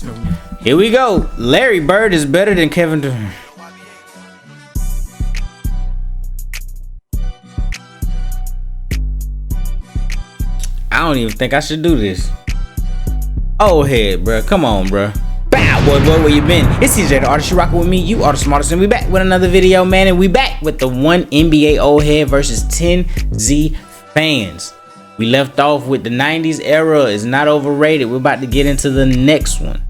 interesting. Here we go. Larry Bird is better than Kevin Durant. I don't even think I should do this. Oh head, bro. Come on, bro. Bow, boy, where you been? It's TeeJay, the artist. You rockin' with me. You are the smartest, and we back with another video, man. And we back with the one NBA old head versus 10 Z fans. We left off with the 90s era is not overrated. We're about to get into the next one.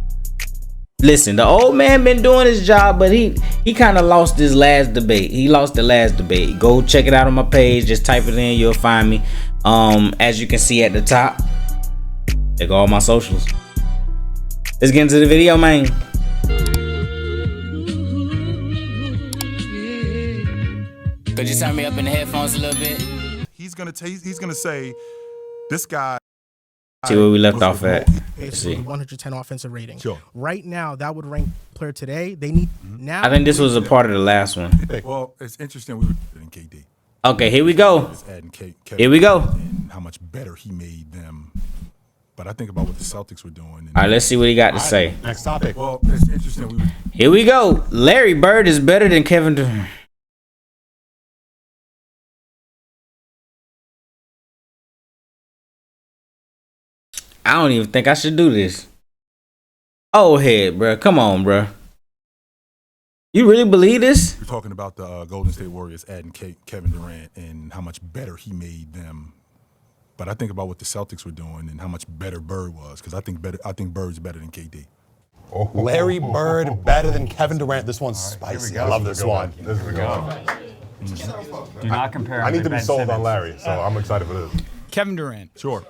Listen, the old man been doing his job, but he kind of lost his last debate. He lost the last debate. Go check it out on my page. Just type it in, you'll find me. As you can see at the top, there go all my socials. Let's get into the video, man. Could you turn me up in the headphones a little bit? He's gonna say, this guy. See where we left off at. Let's see. 110 offensive rating. Sure. Right now, that would rank player today. They need now. I think this was a part of the last one. Well, it's interesting. We were in KD. Okay, here we go. Kevin Here we go. And how much better he made them. But I think about what the Celtics were doing. All right, let's see what he got to say. Next topic. Well, it's interesting. Here we go. Larry Bird is better than Kevin Durant. I don't even think I should do this. Oh head, bro. Come on, bro. You really believe this? We're talking about the Golden State Warriors adding Kevin Durant and how much better he made them. But I think about what the Celtics were doing and how much better Bird was, because I think Bird's better than KD. Larry Bird better than Kevin Durant. This one's spicy. I love this one. This is a good one. Do not compare. I need to be Ben sold Simmons. on Larry, so I'm excited for this. Kevin Durant, Sure.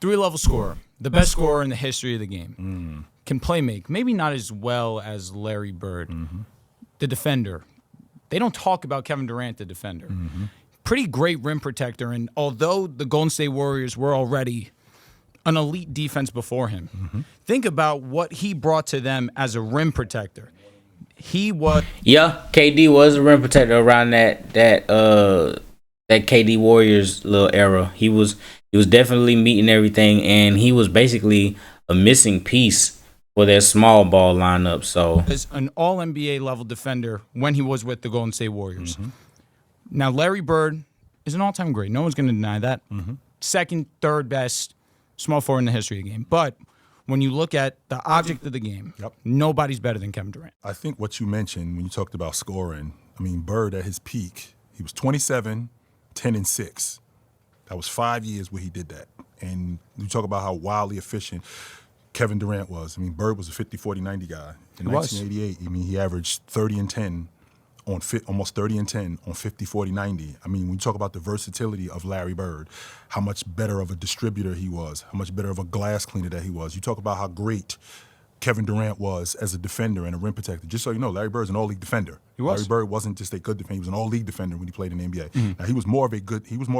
3-level scorer, the best scorer in the history of the game. Can play make, maybe not as well as Larry Bird. The defender. They don't talk about Kevin Durant, the defender. Pretty great rim protector, and although the Golden State Warriors were already an elite defense before him, think about what he brought to them as a rim protector. He was KD was a rim protector around that KD Warriors little era. He was definitely meeting everything, and he was basically a missing piece for their small ball lineup. So as an all-NBA level defender when he was with the Golden State Warriors. Now, Larry Bird is an all-time great. No one's going to deny that. Second, third best small forward in the history of the game. But when you look at the object of the game, nobody's better than Kevin Durant. I think what you mentioned when you talked about scoring, I mean, Bird at his peak, he was 27, 10, and 6. That was 5 years where he did that. And you talk about how wildly efficient Kevin Durant was. I mean, Bird was a 50, 40, 90 guy. In 1988, I mean, he averaged 30 and 10 on almost 30 and 10 on 50, 40, 90. I mean, when you talk about the versatility of Larry Bird, how much better of a distributor he was, how much better of a glass cleaner that he was. You talk about how great Kevin Durant was as a defender and a rim protector. Just so you know, Larry Bird's an all-league defender. He was. Larry Bird wasn't just a good defender; he was an all-league defender when he played in the NBA. Now he was more of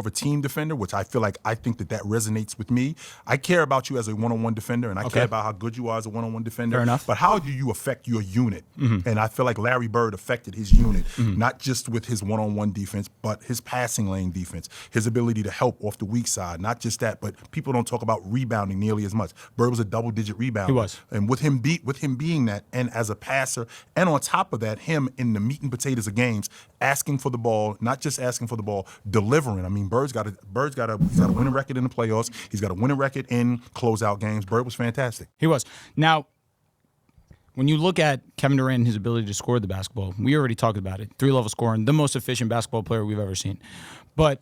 a team defender, which I think that resonates with me. I care about you as a one-on-one defender, and I care about how good you are as a one-on-one defender. Fair enough. But how do you affect your unit? And I feel like Larry Bird affected his unit, not just with his one-on-one defense, but his passing lane defense, his ability to help off the weak side. Not just that, but people don't talk about rebounding nearly as much. Bird was a double-digit rebounder. He was. And with him being that, and as a passer, and on top of that, him in the meat and potatoes of games, asking for the ball, not just asking for the ball, delivering. I mean, he's got a winning record in the playoffs. He's got a winning record in closeout games. Bird was fantastic. He was. Now, when you look at Kevin Durant and his ability to score the basketball, we already talked about it. 3-level scoring, the most efficient basketball player we've ever seen. But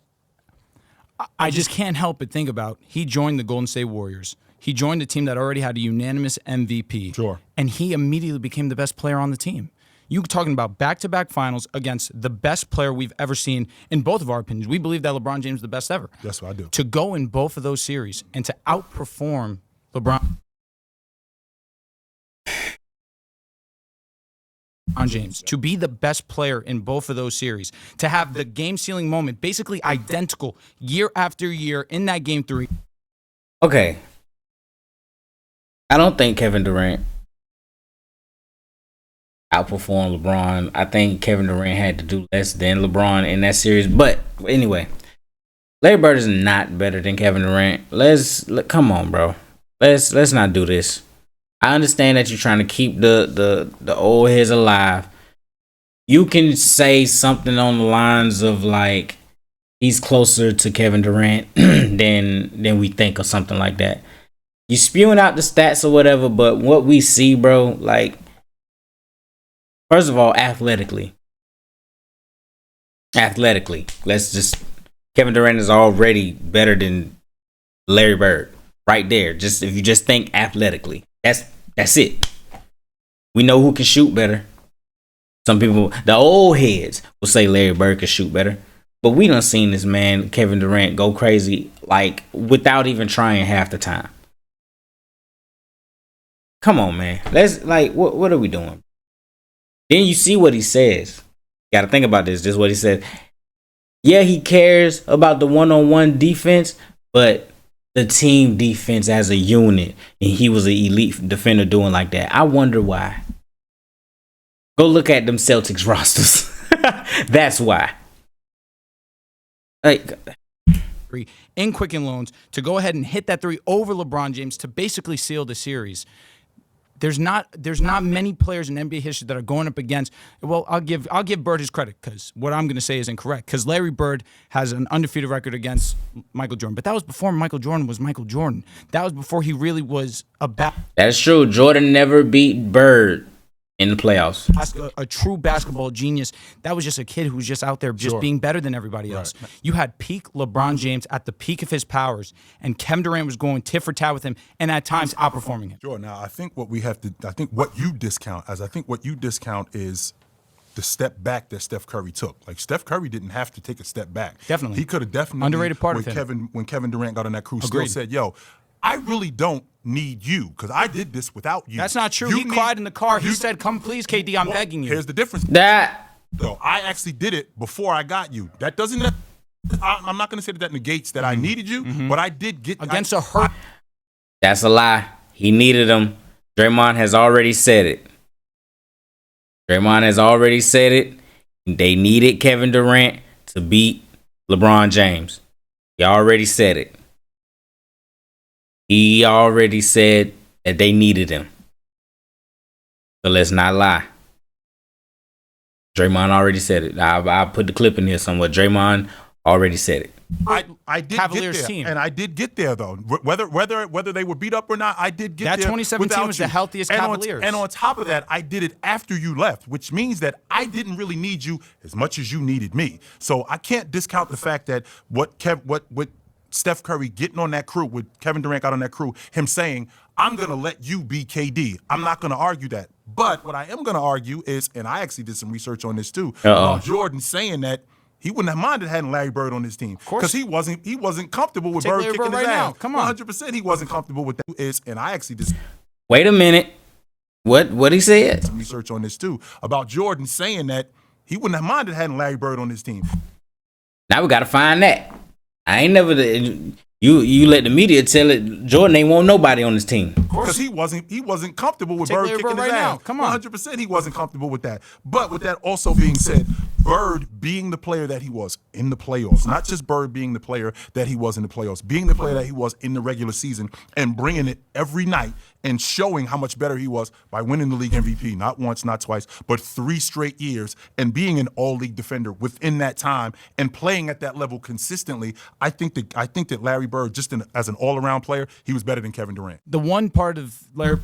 I just can't help but think about, he joined the Golden State Warriors. He joined a team that already had a unanimous MVP. Sure. And he immediately became the best player on the team. You're talking about back-to-back finals against the best player we've ever seen in both of our opinions. We believe that LeBron James is the best ever. That's what I do. To go in both of those series and to outperform LeBron James, to be the best player in both of those series, to have the game-sealing moment basically identical year after year in that game 3. okay, I don't think Kevin Durant outperformed LeBron. I think Kevin Durant had to do less than LeBron in that series. But anyway, Larry Bird is not better than Kevin Durant. Come on, bro. Let's not do this. I understand that you're trying to keep the old heads alive. You can say something on the lines of like he's closer to Kevin Durant than we think, or something like that. You spewing out the stats or whatever, but what we see, bro, like, first of all, athletically, let's just, Kevin Durant is already better than Larry Bird right there. Just if you just think athletically, that's it. We know who can shoot better. Some people, the old heads, will say Larry Bird can shoot better, but we done seen this man Kevin Durant go crazy like without even trying half the time. Come on, man. Let's like, what are we doing? Then you see what he says. Got to think about this. This is what he said. Yeah, he cares about the one-on-one defense, but the team defense as a unit, and he was an elite defender doing like that. I wonder why. Go look at them Celtics rosters. That's why. Like, in Quicken Loans to go ahead and hit that three over LeBron James to basically seal the series. There's not many players in NBA history that are going up against. Well, I'll give Bird his credit, because what I'm going to say is incorrect, because Larry Bird has an undefeated record against Michael Jordan, but that was before Michael Jordan was Michael Jordan. That was before he really was that's true. Jordan never beat Bird in the playoffs. a true basketball genius. That was just a kid who was just out there just being better than everybody else. You had peak LeBron James at the peak of his powers, and Kevin Durant was going tit for tat with him, and at times outperforming him. Sure. Now, I think what you discount is the step back that Steph Curry took. Like, Steph Curry didn't have to take a step back. Definitely. He could have definitely, underrated part of him. When Kevin Durant got on that crew, Agreed. still said, yo, I really don't need you, because I did this without you. That's not true. He cried in the car. He said, come please, KD, I'm begging you. Here's the difference. That I actually did it before I got you. That doesn't, I'm not going to say that negates that I needed you, but I did get against a hurt. That's a lie. He needed him. Draymond has already said it. They needed Kevin Durant to beat LeBron James. He already said it. He already said that they needed him. So let's not lie. Draymond already said it. I'll put the clip in here somewhere. Draymond already said it. I did Cavaliers get there, team. and I did get there though. Whether they were beat up or not, I did get That there. 2017 without was you. the healthiest and Cavaliers. And on top of that, I did it after you left, which means that I didn't really need you as much as you needed me. So I can't discount the fact that what Steph Curry getting on that crew, with Kevin Durant got on that crew, him saying, I'm going to let you be KD. I'm not going to argue that. But what I am going to argue is, and I actually did some research on this too, about Jordan saying that he wouldn't have minded having Larry Bird on his team, because he wasn't comfortable with Take Bird Larry kicking Bird his right ass. now. Come on. 100% he wasn't comfortable with that. And I actually did Wait a minute. What he said? some research on this too, about Jordan saying that he wouldn't have minded having Larry Bird on his team. Now we gotta find that. I ain't never. You let the media tell it. Jordan ain't want nobody on his team. Because he wasn't comfortable with Take Bird Larry kicking Bird his right ass. now. Come on. 100% he wasn't comfortable with that. But with that also being said, Bird being the player that he was in the playoffs, not just Bird being the player that he was in the playoffs, being the player that he was in the regular season and bringing it every night and showing how much better he was by winning the league MVP, not once, not twice, but 3 straight years, and being an all-league defender within that time and playing at that level consistently. I think that Larry Bird, just as an all-around player, he was better than Kevin Durant. The one part of Larry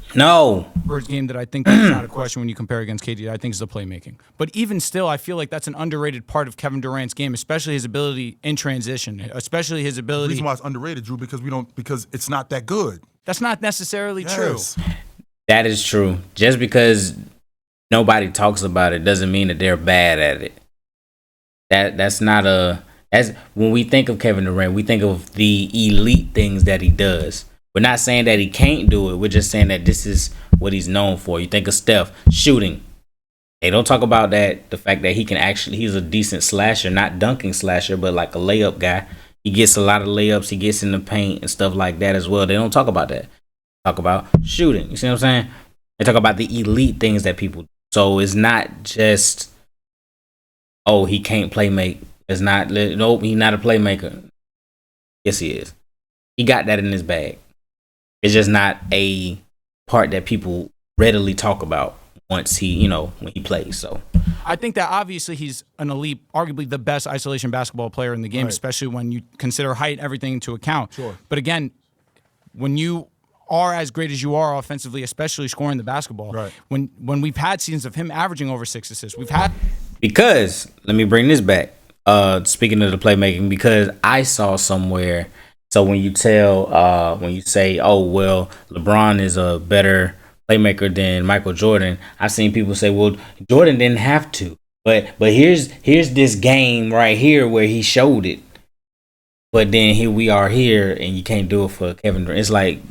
Bird's game that I think is not a question when you compare against KD, I think is the playmaking. But even still, I feel like that's an underrated part of Kevin Durant's game, especially his ability in transition, especially his The ability. reason why it's underrated, Drew, because it's not that good. That's not necessarily true. Yes. That is true. Just because nobody talks about it doesn't mean that they're bad at it. That's when we think of Kevin Durant, we think of the elite things that he does. We're not saying that he can't do it. We're just saying that this is what he's known for. You think of Steph shooting. They don't talk about that. The fact that he's a decent slasher, not dunking slasher, but like a layup guy. He gets a lot of layups. He gets in the paint and stuff like that as well. They don't talk about that. Talk about shooting. You see what I'm saying? They talk about the elite things that people do. So it's not just, oh, he can't play make. It's not, nope, he's not a playmaker. Yes, he is. He got that in his bag. It's just not a part that people readily talk about once he, you know, when he plays. So I think that obviously he's an elite, arguably the best isolation basketball player in the game, especially when you consider height and everything into account. Sure. But again, when you are as great as you are offensively, especially scoring the basketball, when we've had seasons of him averaging over 6 assists, we've had because let me bring this back. Speaking of the playmaking, because I saw somewhere. So when you say, oh well, LeBron is a better playmaker than Michael Jordan, I've seen people say, well, Jordan didn't have to. But here's this game right here where he showed it. But then here we are here, and you can't do it for Kevin Durant. It's like,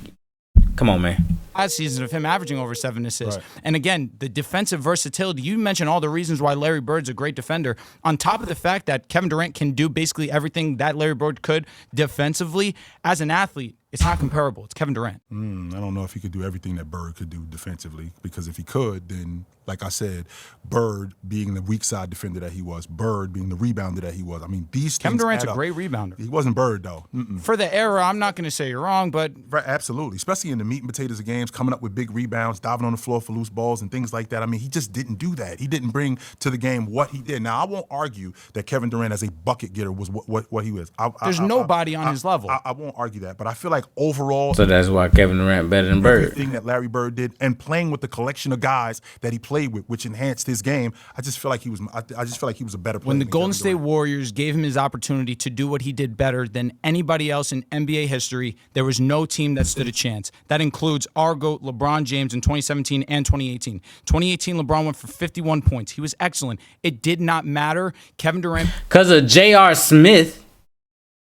come on, man. Last season of him averaging over 7 assists. And again, the defensive versatility. You mentioned all the reasons why Larry Bird's a great defender. On top of the fact that Kevin Durant can do basically everything that Larry Bird could defensively, as an athlete, it's not comparable. It's Kevin Durant. I don't know if he could do everything that Bird could do defensively, because if he could, then, like I said, Bird being the weak side defender that he was, Bird being the rebounder that he was. I mean, these Kevin things Durant's add a up. great rebounder. He wasn't Bird, though. For the era, I'm not going to say you're wrong, but Right, absolutely. Especially in the meat and potatoes of games, coming up with big rebounds, diving on the floor for loose balls and things like that. I mean, he just didn't do that. He didn't bring to the game what he did. Now, I won't argue that Kevin Durant as a bucket getter was what he was. there's nobody on his level. I won't argue that, but I feel like overall, So that's why Kevin Durant better than Bird. everything that Larry Bird did and playing with the collection of guys that he played with, which enhanced his game, I just feel like he was. I just feel like he was a better player. When the than Golden Kevin State Durant. Warriors gave him his opportunity to do what he did better than anybody else in NBA history, there was no team that stood a chance. That includes our GOAT, LeBron James, in 2017 and 2018. 2018, LeBron went for 51 points. He was excellent. It did not matter. Kevin Durant. Because of J.R. Smith.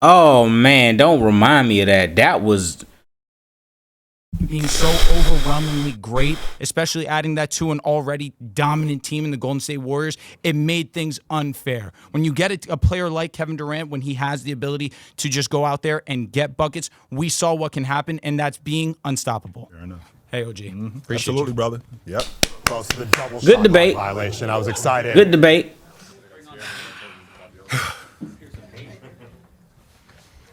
Oh, man, don't remind me of that. That was being so overwhelmingly great, especially adding that to an already dominant team in the Golden State Warriors, it made things unfair. When you get a player like Kevin Durant, when he has the ability to just go out there and get buckets, we saw what can happen, and that's being unstoppable. Fair enough. Hey, OG. Appreciate Absolutely, you. brother. Yep. Close to the double Good shot debate. violation. I was excited. good debate.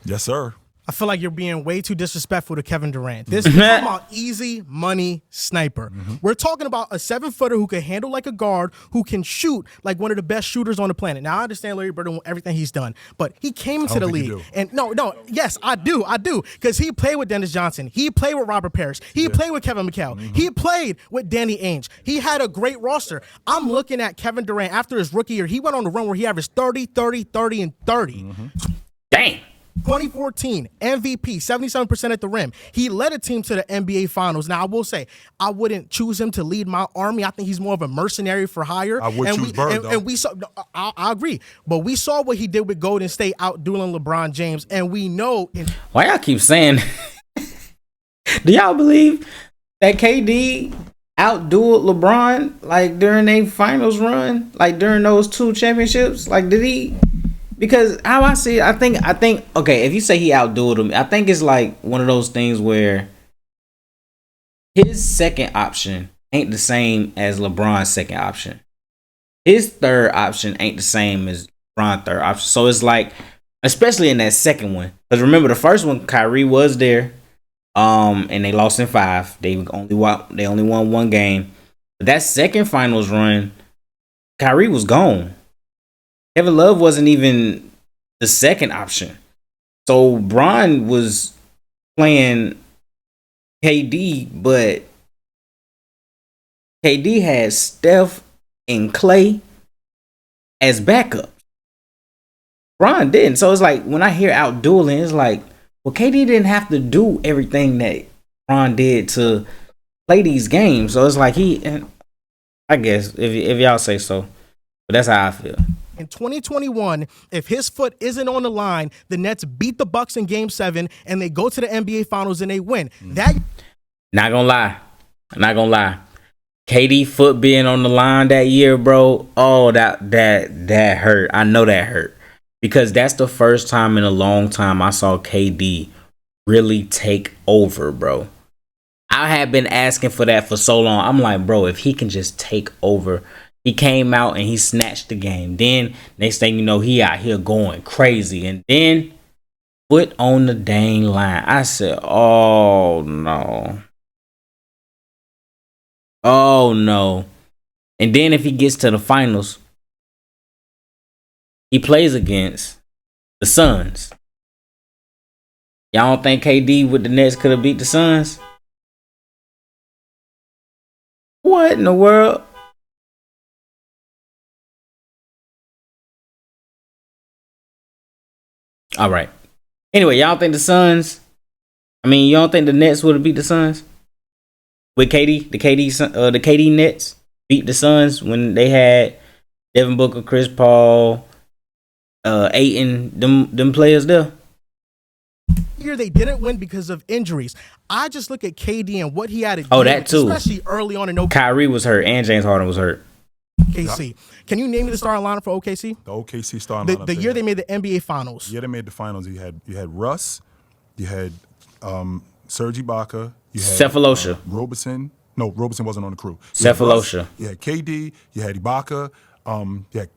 Yes, sir. I feel like you're being way too disrespectful to Kevin Durant. This is talking about easy money sniper. We're talking about a 7-footer who can handle like a guard, who can shoot like one of the best shooters on the planet. Now, I understand Larry Bird and everything he's done, but he came into the don't think league. you do. And yes, I do. Because he played with Dennis Johnson. He played with Robert Parrish. He played with Kevin McHale. He played with Danny Ainge. He had a great roster. I'm looking at Kevin Durant after his rookie year. He went on the run where he averaged 30, 30, 30, and 30. Damn. 2014 MVP, 77% at the rim. He led a team to the NBA Finals. Now, I will say, I wouldn't choose him to lead my army. I think he's more of a mercenary for hire. I would choose Bird, though. And we saw, I agree, but we saw what he did with Golden State outdueling LeBron James, and we know. Why y'all keep saying? Do y'all believe that KD outdueled LeBron like during their finals run, like during those 2 championships? Like, did he? Because how I see it, I think okay, if you say he outdueled him, I think it's like one of those things where his second option ain't the same as LeBron's second option. His third option ain't the same as LeBron's third option. So it's like, especially in that second one, because remember the first one, Kyrie was there, and they lost in 5. They only won 1 game. But that second finals run, Kyrie was gone. Kevin Love wasn't even the second option. So Bron was playing KD, but KD had Steph and Clay as backup. Bron didn't. So it's like when I hear outdueling, it's like, well, KD didn't have to do everything that Bron did to play these games. So it's like I guess if y'all say so, but that's how I feel. In 2021, if his foot isn't on the line, the Nets beat the Bucks in Game 7, and they go to the NBA Finals and they win. That Not gonna lie. KD foot being on the line that year, bro. Oh, that hurt. I know that hurt. Because that's the first time in a long time I saw KD really take over, bro. I had been asking for that for so long. I'm like, bro, if he can just take over. He came out and he snatched the game. Then next thing you know, he out here going crazy. And then foot on the dang line. I said, oh no. Oh no. And then if he gets to the finals, he plays against the Suns. Y'all don't think KD with the Nets could have beat the Suns? What in the world? All right. Anyway, y'all think the Suns? I mean, you don't think the Nets would have beat the Suns with KD? The KD Nets beat the Suns when they had Devin Booker, Chris Paul, Ayton, them players there. Year they didn't win because of injuries. I just look at KD and what he had to Oh, deal that with, too. especially early on in Kyrie was hurt and James Harden was hurt. OKC. Can you name me the starting lineup for OKC? The OKC starting lineup. The year they made the NBA Finals. Yeah, they made the finals. You had Russ, you had Serge Ibaka, you had Cephalosha. Roberson. No, Roberson wasn't on the crew. Cephalosha. You had KD, you had Ibaka, you had,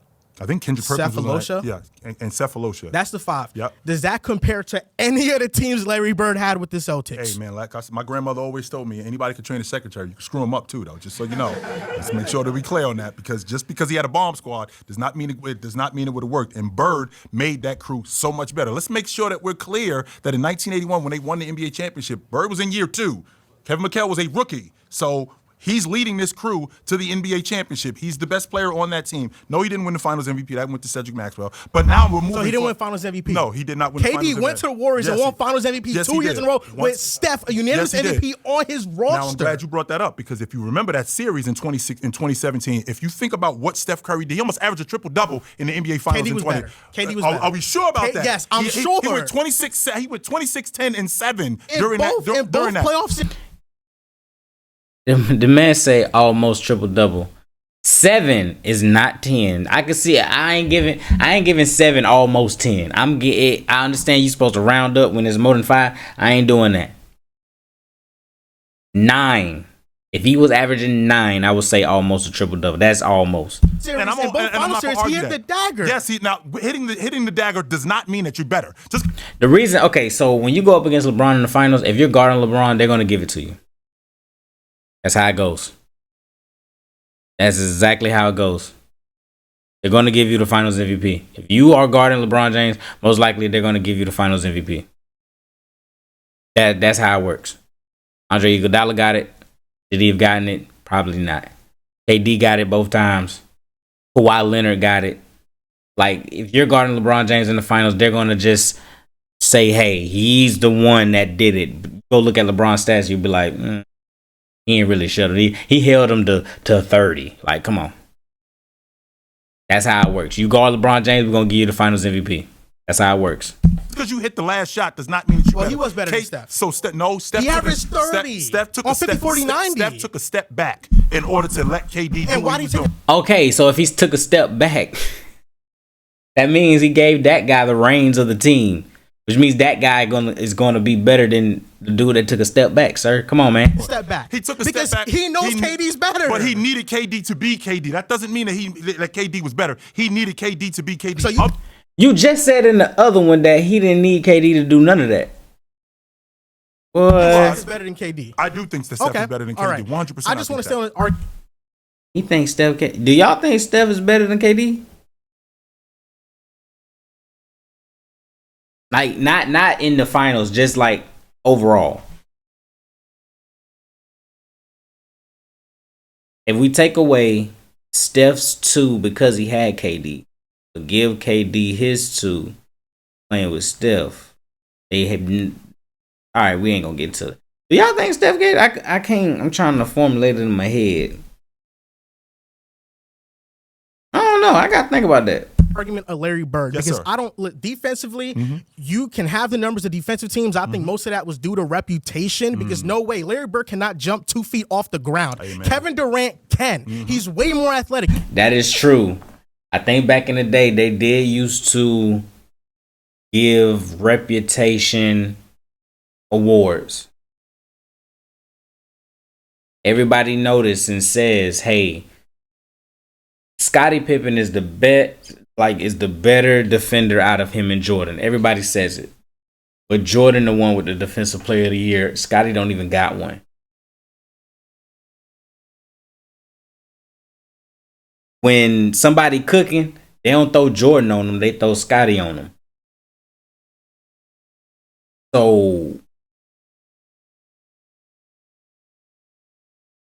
I think Kendrick Perkins was on Cephalosha? that. Yeah, and Cephalosha. That's the five. Yep. Does that compare to any of the teams Larry Bird had with the Celtics? Hey man, like I said, my grandmother always told me, anybody can train a secretary. You can screw him up too, though. Just so you know, let's make sure that we clear on that, because just because he had a bomb squad does not mean it would have worked. And Bird made that crew so much better. Let's make sure that we're clear that in 1981, when they won the NBA championship, Bird was in year 2. Kevin McHale was a rookie, so he's leading this crew to the NBA championship. He's the best player on that team. No, he didn't win the Finals MVP. That went to Cedric Maxwell. But now we're moving. So he didn't win Finals MVP? No, he did not win. KD the went to the Warriors and won Finals MVP 2 years in a row with Steph, a unanimous MVP on his roster. Now I'm glad you brought that up, because if you remember that series in 2017, if you think about what Steph Curry did, he almost averaged a triple-double in the NBA Finals KD in was 20. better. KD was better. Are we sure about that? Yes, I'm sure. He went 26, 10, and 7 during both that. During that. playoffs. The man say almost triple double. 7 is not 10. I can see it. I ain't giving 7 almost 10. I understand you're supposed to round up when there's more than 5. I ain't doing that. 9. If he was averaging 9, I would say almost a triple double. That's almost. And I'm not gonna He argue hit the that. dagger. Yes, hitting the dagger does not mean that you're better. Just The reason, okay, so when you go up against LeBron in the finals, if you're guarding LeBron, they're gonna give it to you. That's how it goes. That's exactly how it goes. They're going to give you the Finals MVP. If you are guarding LeBron James, most likely they're going to give you the Finals MVP. That's how it works. Andre Iguodala got it. Did he have gotten it? Probably not. KD got it both times. Kawhi Leonard got it. Like, if you're guarding LeBron James in the finals, they're going to just say, hey, he's the one that did it. Go look at LeBron's stats. You'll be like, he ain't really shut it. He held him to 30. Like, come on. That's how it works. You guard LeBron James, we're going to give you the Finals MVP. That's how it works. because you hit the last shot does not mean that you better. He was better than Steph. So Steph He averaged 30 Steph took on a step, 50, 40, 90. Steph took a step back in order to let KD do And why what did he he was take doing. Okay, so if he took a step back, that means he gave that guy the reins of the team, which means that guy is going to be better than the dude that took a step back, sir. Come on, man. Step back. He took a because step back. he knows KD's better. But he needed KD to be KD. That doesn't mean that KD was better. He needed KD to be KD. So You just said in the other one that he didn't need KD to do none of that. Boy, Steph's better than KD. I do think that Steph is better than KD. All right. 100%. I just want to stay on our. he thinks Steph. Do y'all think Steph is better than KD? Like not in the finals, just like overall. If we take away Steph's 2 because he had KD, but give KD his 2 playing with Steph, they have. All right, we ain't gonna get into it. Do y'all think Steph get? I can't. I'm trying to formulate it in my head. I don't know. I gotta think about that. Argument of Larry Bird Yes, because sir. I don't defensively. You can have the numbers of defensive teams. I think most of that was due to reputation because no way Larry Bird cannot jump 2 feet off the ground. Amen. Kevin Durant can. He's way more athletic. That is true. I think back in the day they did used to give reputation awards. Everybody noticed and says, "Hey, Scottie Pippen is the better defender out of him and Jordan." Everybody says it. But Jordan the one with the defensive player of the year. Scottie don't even got one. when somebody cooking, they don't throw Jordan on them. They throw Scotty on them. So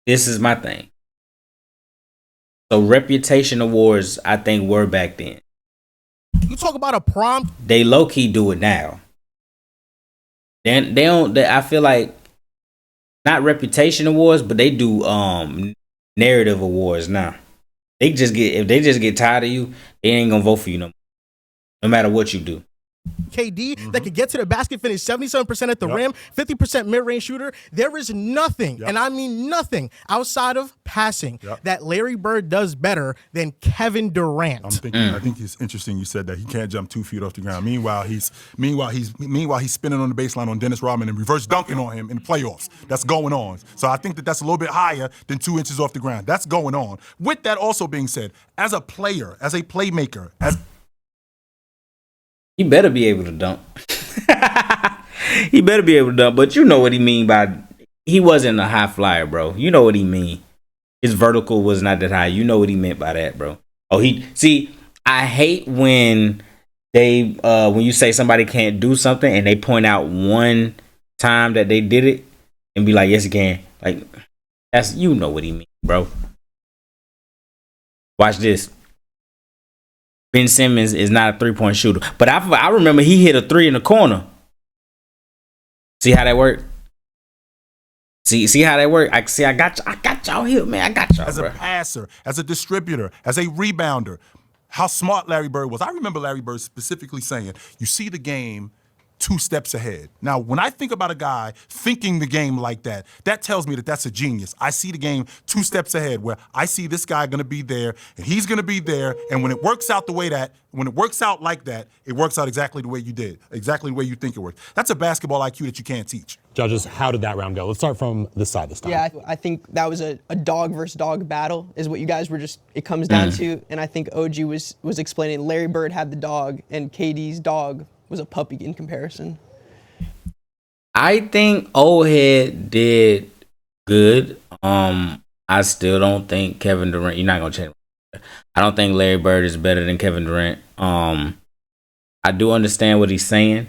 this is my thing. So reputation awards, I think, were back then. You talk about a prom. They low key do it now. Then they don't. I feel like not reputation awards, but they do narrative awards now. They just get if they just get tired of you, they ain't gonna vote for you no matter what you do. KD that could get to the basket, finish 77% at the rim, 50% mid-range shooter. There is nothing, and I mean nothing, outside of passing that Larry Bird does better than Kevin Durant. I think it's interesting you said that he can't jump 2 feet off the ground. Meanwhile, he's spinning on the baseline on Dennis Rodman and reverse dunking on him in the playoffs. That's going on. So I think that's a little bit higher than 2 inches off the ground. That's going on. With that also being said, as a player, as a playmaker, he better be able to dunk. He better be able to dunk. But you know what he mean by he wasn't a high flyer, bro. You know what he mean. His vertical was not that high. You know what he meant by that, bro. I hate when when you say somebody can't do something and they point out one time that they did it and be like, yes, you can. Like, that's, you know what he mean, bro. Watch this. Ben Simmons is not a 3-point shooter. But I remember he hit a 3 in the corner. See how that worked? See how that worked? I got y'all here, man. I got y'all, as a passer, as a distributor, as a rebounder, how smart Larry Bird was. I remember Larry Bird specifically saying, you see the game 2 steps ahead. Now, when I think about a guy thinking the game like that, that tells me that that's a genius. I see the game 2 steps ahead, where I see this guy going to be there and he's going to be there. And when it works out like that, it works out exactly the way you did, exactly the way you think it works. That's a basketball IQ that you can't teach. Judges, how did that round go? Let's start from this side this time. Yeah, I think that was a dog versus dog battle is what you guys were it comes down to. And I think OG was explaining Larry Bird had the dog and KD's dog was a puppy in comparison. I think old head did good. I still don't think Kevin Durant. You're not gonna change. I don't think Larry Bird is better than Kevin Durant. I do understand what he's saying.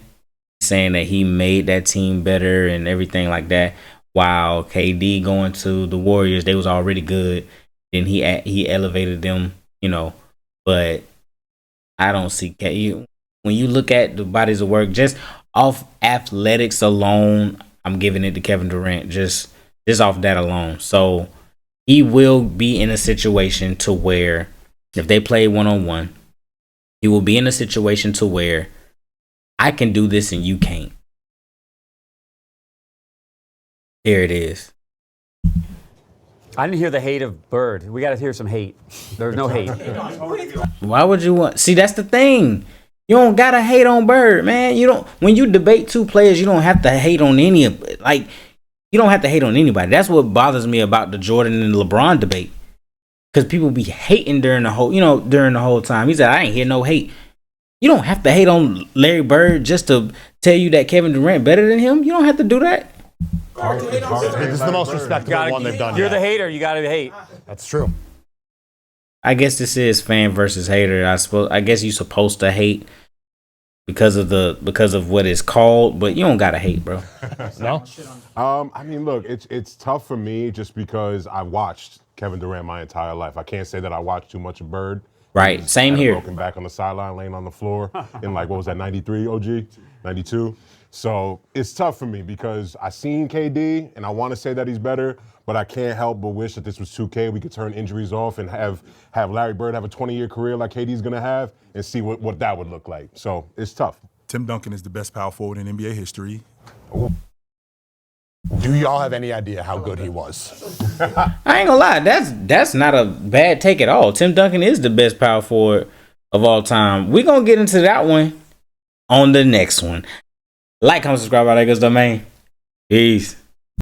He's saying that he made that team better and everything like that. While KD going to the Warriors, they was already good. Then he elevated them, But I don't see when you look at the bodies of work, just off athletics alone, I'm giving it to Kevin Durant, just off that alone. So he will be in a situation to where if they play one-on-one, he will be in a situation to where I can do this and you can't. Here it is. I didn't hear the hate of Bird. We got to hear some hate. There's no hate. Why would you want? See, that's the thing. You don't gotta hate on Bird, man. You don't. When you debate 2 players, you don't have to hate on any of it. Like, you don't have to hate on anybody. That's what bothers me about the Jordan and LeBron debate, because people be hating during the whole time. He said, "I ain't hear no hate." You don't have to hate on Larry Bird just to tell you that Kevin Durant better than him. You don't have to do that. This is the most respectable one they've done. You're the hater. You got to hate. That's true. I guess this is fan versus hater. I guess you're supposed to hate because of what it's called, but you don't gotta hate, bro. No? I mean, look, it's tough for me just because I watched Kevin Durant my entire life. I can't say that I watched too much of Bird. Right, same here. Broken back on the sideline, laying on the floor in what was that, 93 OG? 92? So it's tough for me because I seen KD and I want to say that he's better, but I can't help but wish that this was 2K. We could turn injuries off and have Larry Bird have a 20-year career like KD's going to have and see what that would look like. So it's tough. Tim Duncan is the best power forward in NBA history. Do y'all have any idea how good he was? I ain't gonna lie, that's not a bad take at all. Tim Duncan is the best power forward of all time. We're gonna get into that one on the next one. Like, comment, subscribe, all that good stuff, man. Peace.